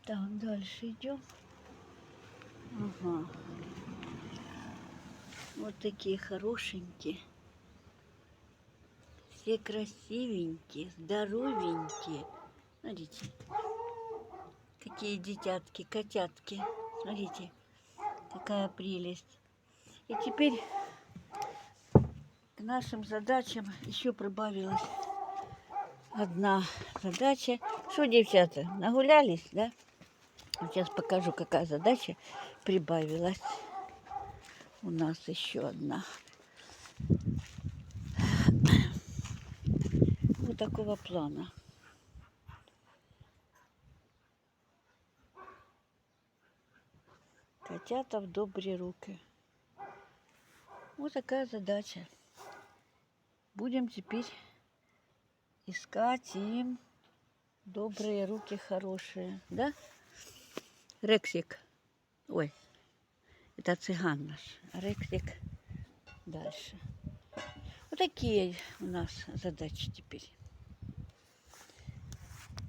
Так, дальше идем. Ага. Вот такие хорошенькие. Все красивенькие, здоровенькие. Смотрите, какие детятки, котятки. Смотрите, какая прелесть. И теперь к нашим задачам еще прибавилась одна задача. Что, девчата, нагулялись, да? Сейчас покажу, какая задача прибавилась. У нас еще одна. Вот такого плана. Котята в добрые руки. Вот такая задача. Будем теперь искать им добрые руки хорошие. Да? Рексик. Ой, это цыган наш. А Рексик дальше. Вот такие у нас задачи теперь.